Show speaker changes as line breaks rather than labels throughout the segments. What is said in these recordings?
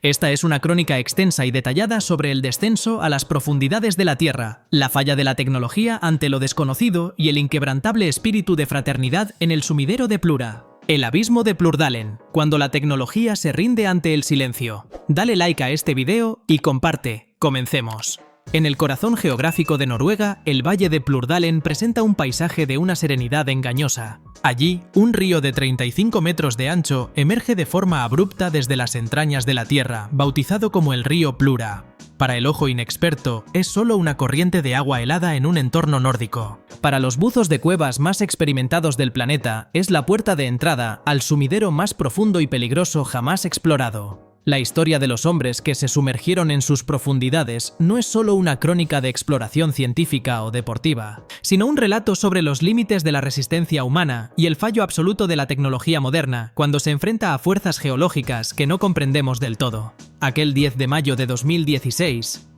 Esta es una crónica extensa y detallada sobre el descenso a las profundidades de la Tierra, la falla de la tecnología ante lo desconocido y el inquebrantable espíritu de fraternidad en el sumidero de Plura. El abismo de Plurdalen, cuando la tecnología se rinde ante el silencio. Dale like a este video y comparte. Comencemos. En el corazón geográfico de Noruega, el valle de Plurdalen presenta un paisaje de una serenidad engañosa. Allí, un río de 35 metros de ancho emerge de forma abrupta desde las entrañas de la tierra, bautizado como el río Plura. Para el ojo inexperto, es solo una corriente de agua helada en un entorno nórdico. Para los buzos de cuevas más experimentados del planeta, es la puerta de entrada al sumidero más profundo y peligroso jamás explorado. La historia de los hombres que se sumergieron en sus profundidades no es solo una crónica de exploración científica o deportiva, sino un relato sobre los límites de la resistencia humana y el fallo absoluto de la tecnología moderna cuando se enfrenta a fuerzas geológicas que no comprendemos del todo. Aquel 10 de mayo de 2016,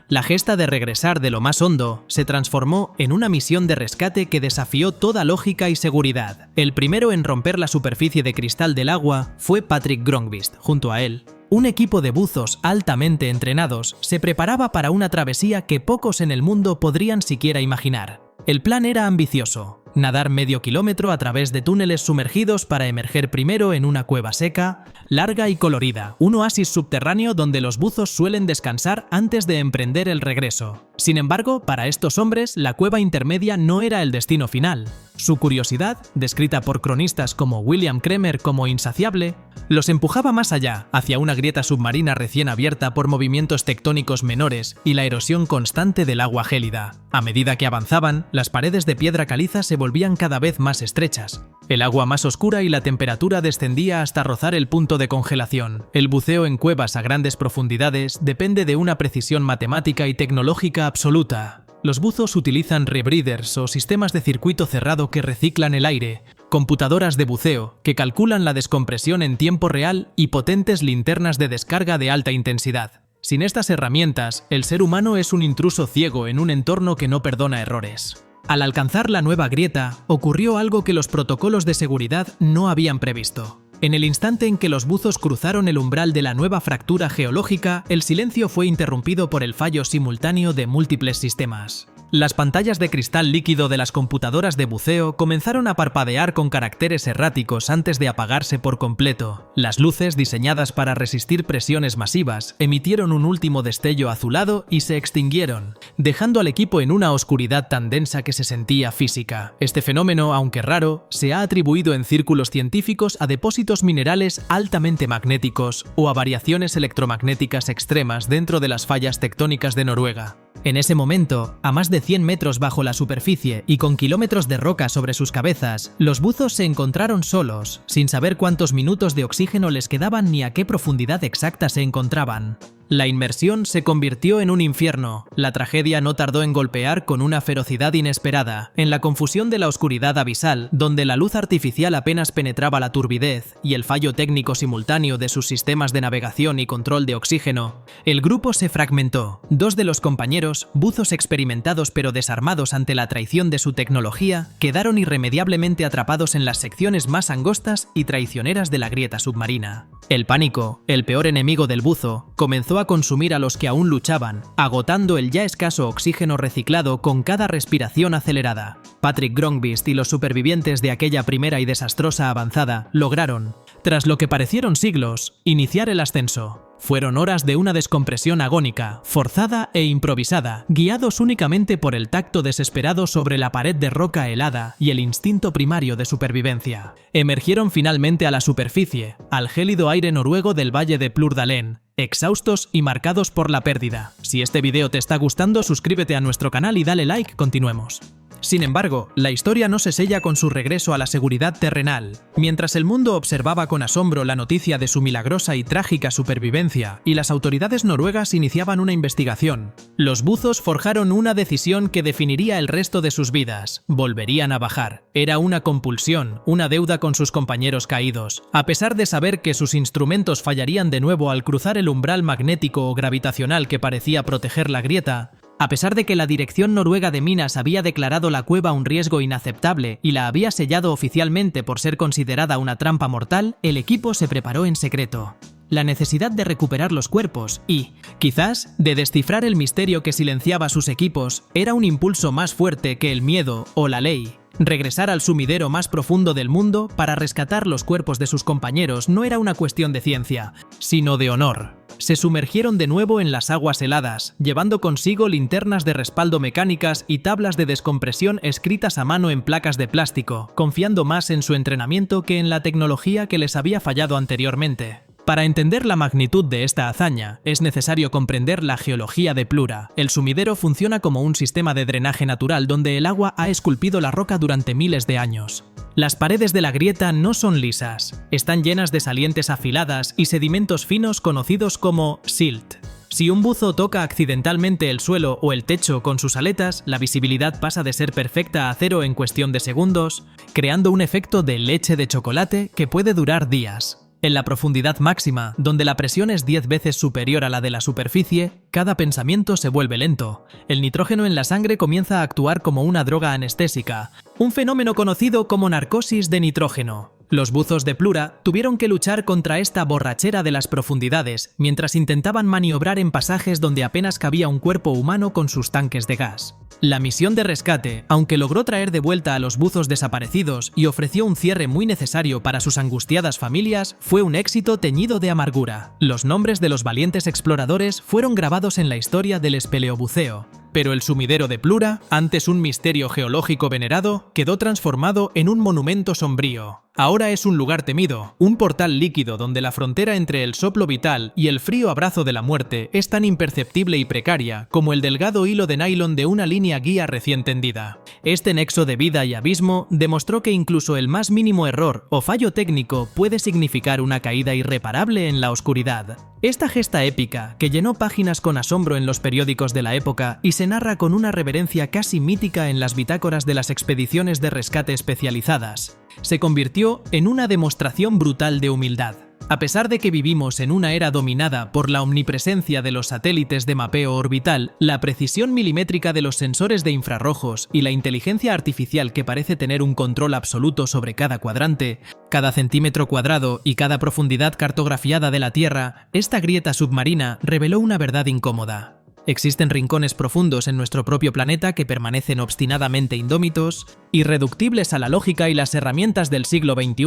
la gesta de regresar de lo más hondo se transformó en una misión de rescate que desafió toda lógica y seguridad. El primero en romper la superficie de cristal del agua fue Patrick Grönqvist. Junto a él, un equipo de buzos altamente entrenados se preparaba para una travesía que pocos en el mundo podrían siquiera imaginar. El plan era ambicioso: nadar medio kilómetro a través de túneles sumergidos para emerger primero en una cueva seca, larga y colorida, un oasis subterráneo donde los buzos suelen descansar antes de emprender el regreso. Sin embargo, para estos hombres, la cueva intermedia no era el destino final. Su curiosidad, descrita por cronistas como William Kremer como insaciable, los empujaba más allá, hacia una grieta submarina recién abierta por movimientos tectónicos menores y la erosión constante del agua gélida. A medida que avanzaban, las paredes de piedra caliza se volvían cada vez más estrechas. El agua más oscura y la temperatura descendía hasta rozar el punto de congelación. El buceo en cuevas a grandes profundidades depende de una precisión matemática y tecnológica absoluta. Los buzos utilizan rebreathers o sistemas de circuito cerrado que reciclan el aire, computadoras de buceo que calculan la descompresión en tiempo real y potentes linternas de descarga de alta intensidad. Sin estas herramientas, el ser humano es un intruso ciego en un entorno que no perdona errores. Al alcanzar la nueva grieta, ocurrió algo que los protocolos de seguridad no habían previsto. En el instante en que los buzos cruzaron el umbral de la nueva fractura geológica, el silencio fue interrumpido por el fallo simultáneo de múltiples sistemas. Las pantallas de cristal líquido de las computadoras de buceo comenzaron a parpadear con caracteres erráticos antes de apagarse por completo. Las luces, diseñadas para resistir presiones masivas, emitieron un último destello azulado y se extinguieron, dejando al equipo en una oscuridad tan densa que se sentía física. Este fenómeno, aunque raro, se ha atribuido en círculos científicos a depósitos minerales altamente magnéticos o a variaciones electromagnéticas extremas dentro de las fallas tectónicas de Noruega. En ese momento, a más de 100 metros bajo la superficie y con kilómetros de roca sobre sus cabezas, los buzos se encontraron solos, sin saber cuántos minutos de oxígeno les quedaban ni a qué profundidad exacta se encontraban. La inmersión se convirtió en un infierno. La tragedia no tardó en golpear con una ferocidad inesperada. En la confusión de la oscuridad abisal, donde la luz artificial apenas penetraba la turbidez y el fallo técnico simultáneo de sus sistemas de navegación y control de oxígeno, el grupo se fragmentó. Dos de los compañeros, buzos experimentados pero desarmados ante la traición de su tecnología, quedaron irremediablemente atrapados en las secciones más angostas y traicioneras de la grieta submarina. El pánico, el peor enemigo del buzo, comenzó a consumir a los que aún luchaban, agotando el ya escaso oxígeno reciclado con cada respiración acelerada. Patrick Grönqvist y los supervivientes de aquella primera y desastrosa avanzada lograron, tras lo que parecieron siglos, iniciar el ascenso. Fueron horas de una descompresión agónica, forzada e improvisada, guiados únicamente por el tacto desesperado sobre la pared de roca helada y el instinto primario de supervivencia. Emergieron finalmente a la superficie, al gélido aire noruego del valle de Plurdalen, exhaustos y marcados por la pérdida. Si este video te está gustando, suscríbete a nuestro canal y dale like. Continuemos. Sin embargo, la historia no se sella con su regreso a la seguridad terrenal. Mientras el mundo observaba con asombro la noticia de su milagrosa y trágica supervivencia y las autoridades noruegas iniciaban una investigación, los buzos forjaron una decisión que definiría el resto de sus vidas: volverían a bajar. Era una compulsión, una deuda con sus compañeros caídos. A pesar de saber que sus instrumentos fallarían de nuevo al cruzar el umbral magnético o gravitacional que parecía proteger la grieta, a pesar de que la Dirección Noruega de Minas había declarado la cueva un riesgo inaceptable y la había sellado oficialmente por ser considerada una trampa mortal, el equipo se preparó en secreto. la necesidad de recuperar los cuerpos y, quizás, de descifrar el misterio que silenciaba sus equipos, era un impulso más fuerte que el miedo o la ley. Regresar al sumidero más profundo del mundo para rescatar los cuerpos de sus compañeros no era una cuestión de ciencia, sino de honor. Se sumergieron de nuevo en las aguas heladas, llevando consigo linternas de respaldo mecánicas y tablas de descompresión escritas a mano en placas de plástico, confiando más en su entrenamiento que en la tecnología que les había fallado anteriormente. Para entender la magnitud de esta hazaña, es necesario comprender la geología de Plura. El sumidero funciona como un sistema de drenaje natural donde el agua ha esculpido la roca durante miles de años. Las paredes de la grieta no son lisas, están llenas de salientes afiladas y sedimentos finos conocidos como silt. Si un buzo toca accidentalmente el suelo o el techo con sus aletas, la visibilidad pasa de ser perfecta a cero en cuestión de segundos, creando un efecto de leche de chocolate que puede durar días. En la profundidad máxima, donde la presión es 10 veces superior a la de la superficie, cada pensamiento se vuelve lento. El nitrógeno en la sangre comienza a actuar como una droga anestésica, un fenómeno conocido como narcosis de nitrógeno. Los buzos de Plura tuvieron que luchar contra esta borrachera de las profundidades, mientras intentaban maniobrar en pasajes donde apenas cabía un cuerpo humano con sus tanques de gas. La misión de rescate, aunque logró traer de vuelta a los buzos desaparecidos y ofreció un cierre muy necesario para sus angustiadas familias, fue un éxito teñido de amargura. Los nombres de los valientes exploradores fueron grabados en la historia del espeleobuceo. Pero el sumidero de Plura, antes un misterio geológico venerado, quedó transformado en un monumento sombrío. Ahora es un lugar temido, un portal líquido donde la frontera entre el soplo vital y el frío abrazo de la muerte es tan imperceptible y precaria como el delgado hilo de nylon de una línea guía recién tendida. Este nexo de vida y abismo demostró que incluso el más mínimo error o fallo técnico puede significar una caída irreparable en la oscuridad. Esta gesta épica, que llenó páginas con asombro en los periódicos de la época y se narra con una reverencia casi mítica en las bitácoras de las expediciones de rescate especializadas, se convirtió en una demostración brutal de humildad. A pesar de que vivimos en una era dominada por la omnipresencia de los satélites de mapeo orbital, la precisión milimétrica de los sensores de infrarrojos y la inteligencia artificial que parece tener un control absoluto sobre cada cuadrante, cada centímetro cuadrado y cada profundidad cartografiada de la Tierra, esta grieta submarina reveló una verdad incómoda. Existen rincones profundos en nuestro propio planeta que permanecen obstinadamente indómitos, irreductibles a la lógica y las herramientas del siglo XXI.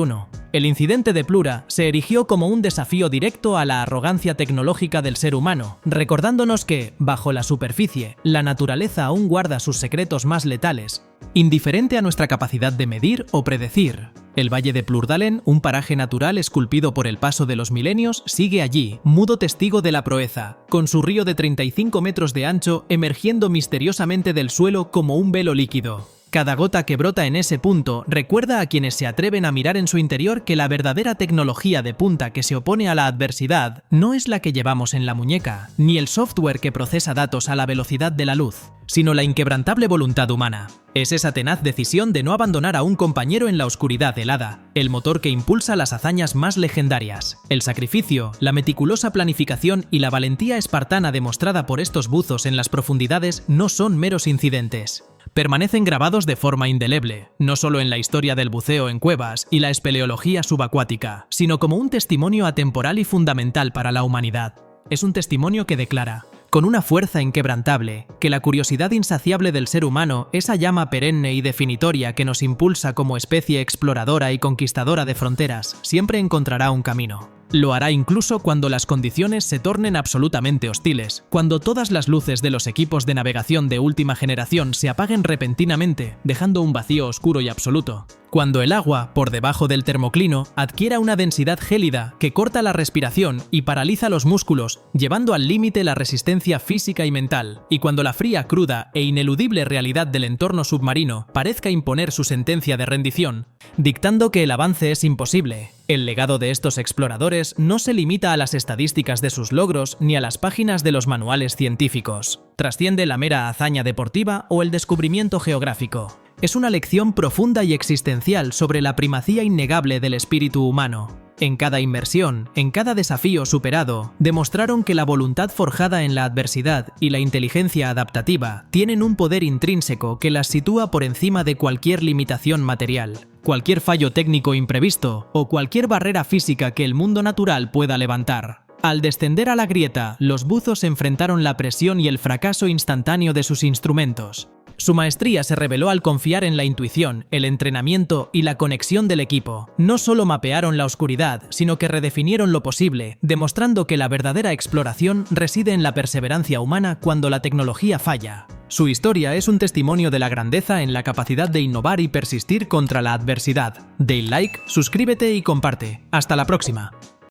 El incidente de Plura se erigió como un desafío directo a la arrogancia tecnológica del ser humano, recordándonos que, bajo la superficie, la naturaleza aún guarda sus secretos más letales, indiferente a nuestra capacidad de medir o predecir. El Valle de Plurdalen, un paraje natural esculpido por el paso de los milenios, sigue allí, mudo testigo de la proeza, con su río de 35 metros de ancho emergiendo misteriosamente del suelo como un velo líquido. Cada gota que brota en ese punto recuerda a quienes se atreven a mirar en su interior que la verdadera tecnología de punta que se opone a la adversidad no es la que llevamos en la muñeca, ni el software que procesa datos a la velocidad de la luz, sino la inquebrantable voluntad humana. Es esa tenaz decisión de no abandonar a un compañero en la oscuridad helada, el motor que impulsa las hazañas más legendarias. El sacrificio, la meticulosa planificación y la valentía espartana demostrada por estos buzos en las profundidades no son meros incidentes. Permanecen grabados de forma indeleble, no solo en la historia del buceo en cuevas y la espeleología subacuática, sino como un testimonio atemporal y fundamental para la humanidad. Es un testimonio que declara, con una fuerza inquebrantable, que la curiosidad insaciable del ser humano, esa llama perenne y definitoria que nos impulsa como especie exploradora y conquistadora de fronteras, siempre encontrará un camino. Lo hará incluso cuando las condiciones se tornen absolutamente hostiles, cuando todas las luces de los equipos de navegación de última generación se apaguen repentinamente, dejando un vacío oscuro y absoluto. Cuando el agua, por debajo del termoclino, adquiera una densidad gélida que corta la respiración y paraliza los músculos, llevando al límite la resistencia física y mental, y cuando la fría, cruda e ineludible realidad del entorno submarino parezca imponer su sentencia de rendición, dictando que el avance es imposible. El legado de estos exploradores no se limita a las estadísticas de sus logros ni a las páginas de los manuales científicos. Trasciende la mera hazaña deportiva o el descubrimiento geográfico. Es una lección profunda y existencial sobre la primacía innegable del espíritu humano. En cada inmersión, en cada desafío superado, demostraron que la voluntad forjada en la adversidad y la inteligencia adaptativa tienen un poder intrínseco que las sitúa por encima de cualquier limitación material, cualquier fallo técnico imprevisto o cualquier barrera física que el mundo natural pueda levantar. Al descender a la grieta, los buzos enfrentaron la presión y el fracaso instantáneo de sus instrumentos. Su maestría se reveló al confiar en la intuición, el entrenamiento y la conexión del equipo. No solo mapearon la oscuridad, sino que redefinieron lo posible, demostrando que la verdadera exploración reside en la perseverancia humana cuando la tecnología falla. Su historia es un testimonio de la grandeza en la capacidad de innovar y persistir contra la adversidad. Dale like, suscríbete y comparte. Hasta la próxima.